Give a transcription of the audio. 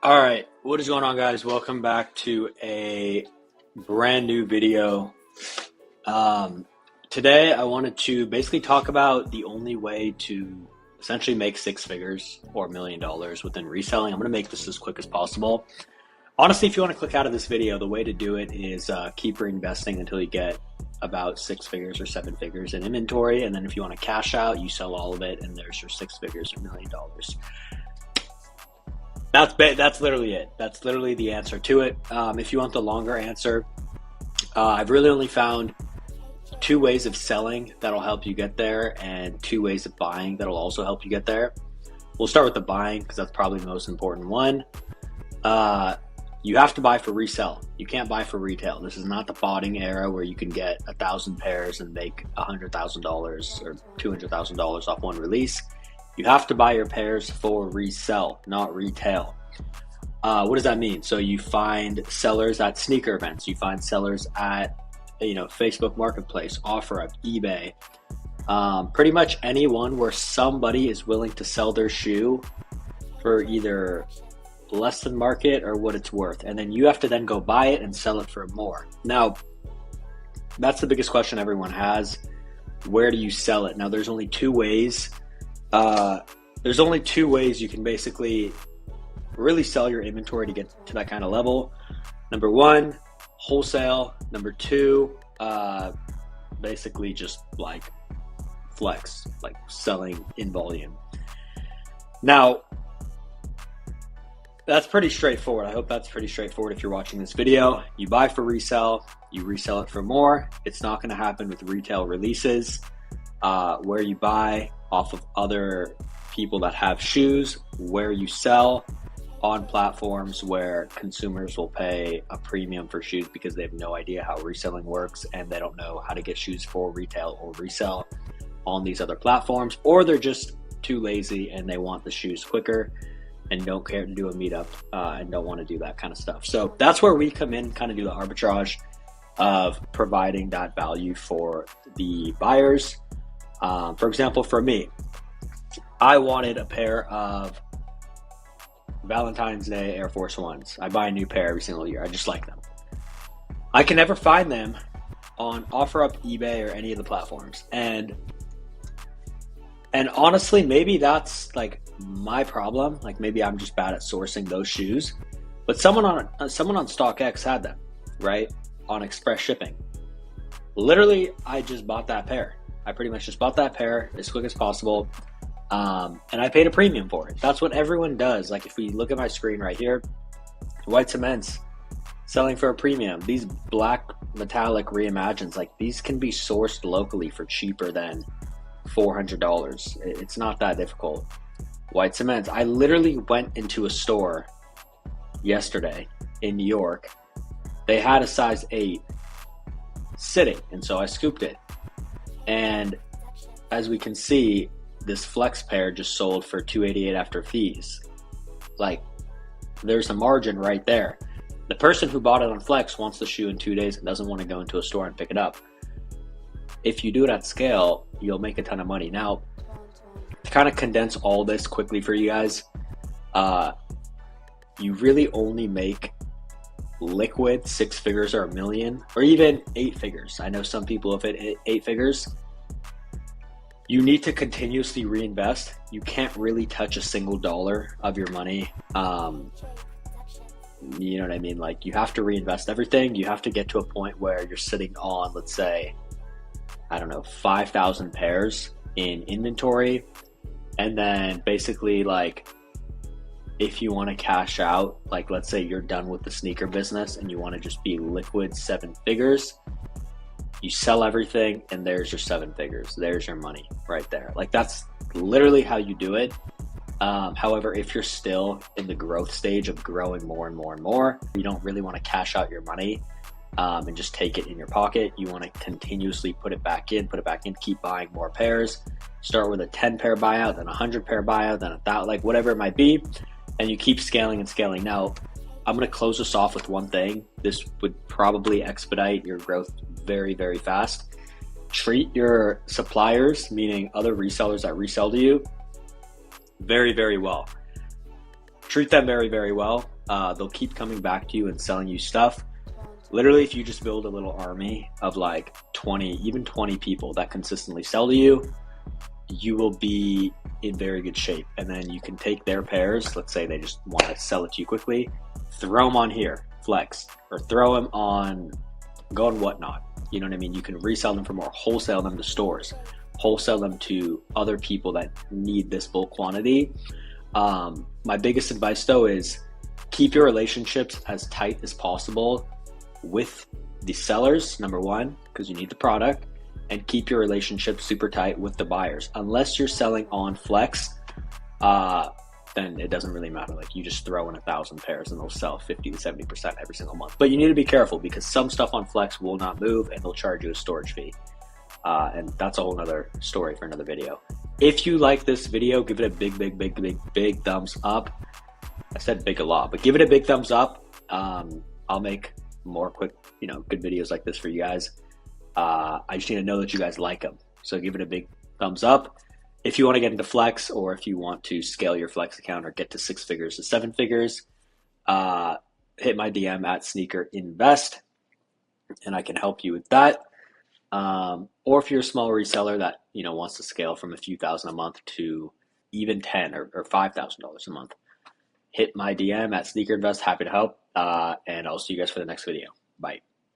All right, what is going on, guys? Welcome back to a brand new video. Today, I wanted to basically talk about the only way to essentially make six figures or $1 million within reselling. I'm going to make this as quick as possible. Honestly, if you want to click out of this video, the way to do it is keep reinvesting until you get about six figures or seven figures in inventory. And then if you want to cash out, you sell all of it, and there's your six figures or $1 million. That's literally it. That's literally the answer to it. If you want the longer answer, I've really only found two ways of selling that'll help you get there, and two ways of buying that'll also help you get there. We'll start with the buying because that's probably the most important one. You have to buy for resell. You can't buy for retail. This is not the botting era where you can get 1,000 pairs and make $100,000 or $200,000 off one release. You have to buy your pairs for resell, not retail. What does that mean? So you find sellers at sneaker events. You find sellers at, Facebook Marketplace, OfferUp, eBay. Pretty much anyone where somebody is willing to sell their shoe for either less than market or what it's worth. And then you have to then go buy it and sell it for more. Now, that's the biggest question everyone has. Where do you sell it? Now, there's only two ways. You can basically really sell your inventory to get to that kind of level. Number one, wholesale. Number two, basically just like flex, like selling in volume. Now, that's pretty straightforward. I hope that's pretty straightforward if you're watching this video. You buy for resell, you resell it for more. It's not going to happen with retail releases, where you buy off of other people that have shoes, where you sell on platforms where consumers will pay a premium for shoes because they have no idea how reselling works and they don't know how to get shoes for retail or resell on these other platforms, or they're just too lazy and they want the shoes quicker and don't care to do a meetup and don't want to do that kind of stuff. So that's where we come in, kind of do the arbitrage of providing that value for the buyers. For example, for me, I wanted a pair of Valentine's Day Air Force Ones. I buy a new pair every single year. I just like them. I can never find them on OfferUp, eBay, or any of the platforms. And honestly, maybe that's like my problem. Like maybe I'm just bad at sourcing those shoes. But someone on StockX had them, right? On express shipping. Literally, I just bought that pair. I pretty much just bought that pair as quick as possible. And I paid a premium for it. That's what everyone does. Like if we look at my screen right here, white cements selling for a premium. These black metallic reimagines, like these can be sourced locally for cheaper than $400. It's not that difficult. White cements. I literally went into a store yesterday in New York. They had a size 8 sitting, and so I scooped it. And as we can see, this flex pair just sold for $288 after fees. Like, there's a margin right there. The person who bought it on Flex wants the shoe in 2 days and doesn't want to go into a store and pick it up. If you do it at scale, you'll make a ton of money. Now, to kind of condense all this quickly for you guys, you really only make liquid six figures or $1 million, or even 8 figures. I know some people have hit 8 figures. You need to continuously reinvest. You can't really touch a single dollar of your money. You know what I mean? Like you have to reinvest everything. You have to get to a point where you're sitting on, let's say, 5,000 pairs in inventory. And then basically like, if you want to cash out, like let's say you're done with the sneaker business and you want to just be liquid 7 figures, you sell everything and there's your 7 figures. There's your money right there. Like that's literally how you do it. However, if you're still in the growth stage of growing more and more and more, you don't really want to cash out your money and just take it in your pocket. You want to continuously put it back in, keep buying more pairs. Start with a 10 pair buyout, then a 100 pair buyout, then 1,000, like whatever it might be. And you keep scaling and scaling. Now, I'm going to close this off with one thing. This would probably expedite your growth very, very fast. Treat your suppliers, meaning other resellers that resell to you, very, very well. Treat them very, very well. they'll keep coming back to you and selling you stuff. Literally, if you just build a little army of like 20, even 20 people that consistently sell to you, you will be in very good shape. And then you can take their pairs, let's say they just want to sell it to you quickly, throw them on here, Flex, or throw them on Go and Whatnot. You know what I mean? You can resell them for more, wholesale them to stores, wholesale them to other people that need this bulk quantity. My biggest advice though is keep your relationships as tight as possible with the sellers, number one, because you need the product, and keep your relationship super tight with the buyers. Unless you're selling on Flex, then it doesn't really matter. Like, you just throw in 1,000 pairs and they'll sell 50 to 70% every single month. But you need to be careful because some stuff on Flex will not move and they'll charge you a storage fee. And that's a whole nother story for another video. If you like this video, give it a big thumbs up. I said big a lot, but give it a big thumbs up. I'll make more quick, good videos like this for you guys. I just need to know that you guys like them. So give it a big thumbs up. If you want to get into Flex, or if you want to scale your Flex account or get to 6 figures to 7 figures, hit my DM at Sneaker Invest, and I can help you with that. Or if you're a small reseller that wants to scale from a few thousand a month to even 10 or $5,000 a month, hit my DM at Sneaker Invest. Happy to help, and I'll see you guys for the next video. Bye.